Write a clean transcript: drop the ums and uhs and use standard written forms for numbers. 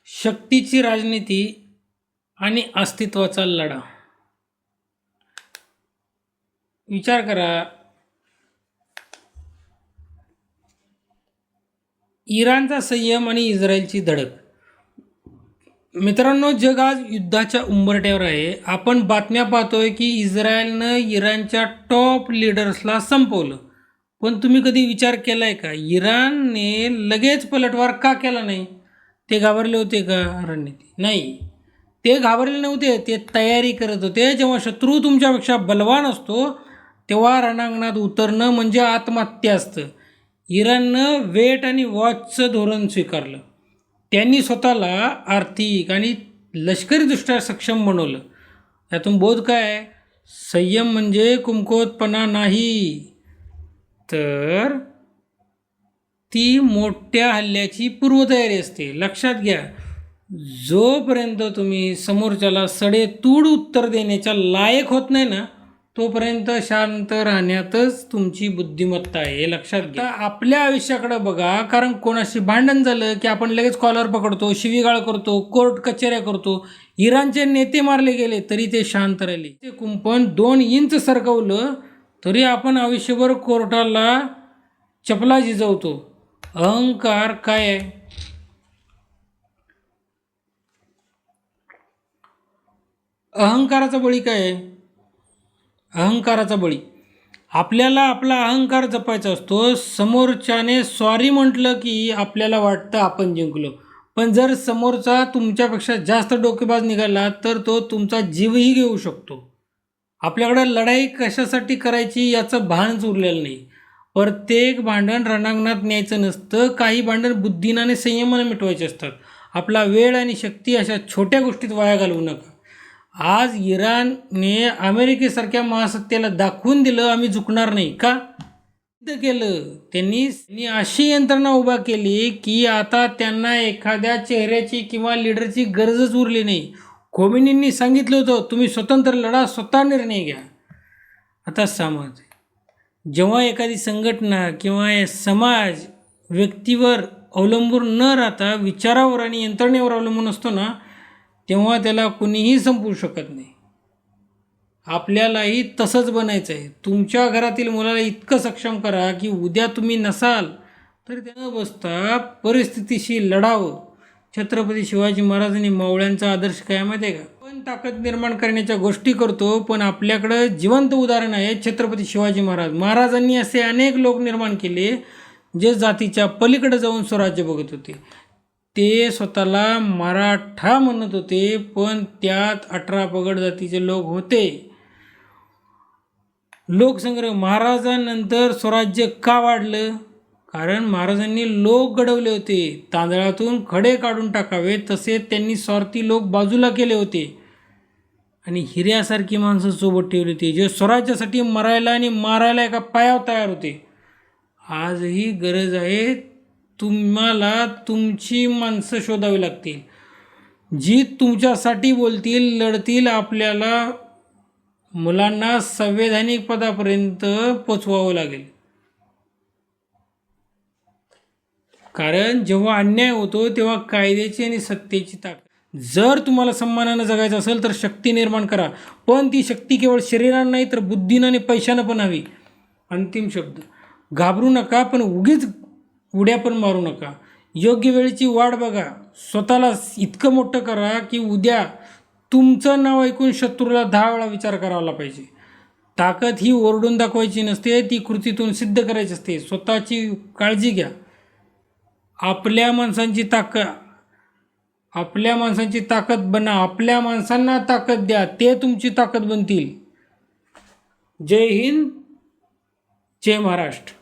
शक्तीची राजनीती आणि अस्तित्वाचा लढा. विचार करा, इराणचा संयम आणि इस्रायलची धडक. मित्रांनो, जग आज युद्धाच्या उंबरठ्यावर आहे. आपण बातम्या पाहतोय की इस्रायलनं इराणच्या टॉप लीडर्सला संपवलं. पण तुम्ही कधी विचार केला आहे का, इराणने लगेच पलटवार का केला नाही? ते घाबरले होते का रणनीती? नाही, ते घाबरले नव्हते, ते तयारी करत होते. जेव्हा शत्रू तुमच्यापेक्षा बलवान असतो तेव्हा रणांगणात उतरणं म्हणजे आत्महत्या असतं. इराणनं वेट आणि वॉचचं धोरण स्वीकारलं. त्यांनी स्वतःला आर्थिक आणि लष्करीदृष्ट्या सक्षम बनवलं. यातून बोध काय? संयम म्हणजे कमकुवतपणा नाही, तर ती मोठ्या हल्ल्याची पूर्वतयारी असते. लक्षात घ्या, जोपर्यंत तुम्ही समोरच्याला सडेतूड उत्तर देण्याच्या लायक होत नाही ना, तोपर्यंत शांत राहण्यातच तुमची बुद्धिमत्ता आहे, हे लक्षात घ्या. आपल्या आयुष्याकडे बघा, कारण कोणाशी भांडण झालं की आपण लगेच कॉलर पकडतो, शिवीगाळ करतो, कोर्ट कचेऱ्या करतो. इराणचे नेते मारले गेले तरी ते शांत राहिले. ते कुंपण 2 इंच सरकवलं तरी आपण आयुष्यभर कोर्टाला चपला झिजवतो. अहंकार काय आहे? अहंकाराचा बळी काय आहे? अहंकाराचा बळी, आपल्याला आपला अहंकार जपायचा असतो. समोरच्याने सॉरी म्हटलं की आपल्याला वाटतं आपण जिंकलो. पण जर समोरचा तुमच्यापेक्षा जास्त डोकेबाज निघाला तर तो तुमचा जीवही घेऊ शकतो. आपल्याकडं लढाई कशासाठी करायची याचं भानच उरलेलं नाही. प्रत्येक भांडण रणांगणात न्यायचं नसतं. काही भांडण बुद्धीनं आणि संयमानं मिटवायचे असतात. आपला वेळ आणि शक्ती अशा छोट्या गोष्टीत वाया घालवू नका. आज इराणने अमेरिकेसारख्या महासत्तेला दाखवून दिलं, आम्ही झुकणार नाही. का? सिद्ध केलं. त्यांनी अशी यंत्रणा उभा केली की आता त्यांना एखाद्या चेहऱ्याची किंवा लीडरची गरजच उरली नाही. खोमेनींनी सांगितलं होतं, तुम्ही स्वतंत्र लढा, स्वतः निर्णय घ्या. आता समाज, जेव्हा एखादी संघटना किंवा समाज व्यक्तीवर अवलंबून न राहता विचारावर आणि यंत्रणेवर अवलंबून असतो ना, तेव्हा त्याला कुणीही संपवू शकत नाही. आपल्यालाही तसंच बनायचं आहे. तुमच्या घरातील मुलाला इतकं सक्षम करा की उद्या तुम्ही नसाल तर न बसता परिस्थितीशी लढावं. छत्रपती शिवाजी महाराजांनी मावळ्यांचा आदर्श काय माहिती आहे का? पण ताकद निर्माण करण्याच्या गोष्टी करतो, पण आपल्याकडं जिवंत उदाहरण आहे छत्रपती शिवाजी महाराज. महाराजांनी असे अनेक लोक निर्माण केले जे जातीच्या पलीकडे जाऊन स्वराज्य बघत होते. ते स्वतःला मराठा म्हणत होते, पण त्यात 18 पगड जातीचे लोक होते. लोकसंग्रह, महाराजांनंतर स्वराज्य का वाढलं? कारण महाराजांनी लोक घडवले होते. तांदळातून खडे काढून टाकावे तसे त्यांनी स्वार्थी लोक बाजूला केले होते आणि हिऱ्यासारखी माणसं सोबत ठेवली होती, जे स्वराज्यासाठी मरायला आणि मारायला एका पायावर तयार होते. आजही गरज आहे. तुम्हाला तुमची माणसं शोधावी लागतील, जी तुमच्यासाठी बोलतील, लढतील. आपल्याला मुलांना संवैधानिक पदापर्यंत पोचवावं लागेल. कारण जेव्हा अन्याय होतो तेव्हा कायद्याची आणि सत्तेची ताकद. जर तुम्हाला सन्मानानं जगायचं असेल तर शक्ती निर्माण करा, पण ती शक्ती केवळ शरीरानं नाही तर बुद्धीनं आणि पैशानं पण हवी. अंतिम शब्द, घाबरू नका, पण उगीच उड्या पण मारू नका. योग्य वेळेची वाट बघा. स्वतःला इतकं मोठं करा की उद्या तुमचं नाव ऐकून शत्रूला 10 वेळा विचार करायला पाहिजे. ताकद ही ओरडून दाखवायची नसते, ती कृतीतून सिद्ध करायची असते. स्वतःची काळजी घ्या. आपल्या माणसांची ताकद बना. आपल्या माणसांना ताकद द्या, ते तुमची ताकद बनतील. जय हिंद, जय महाराष्ट्र.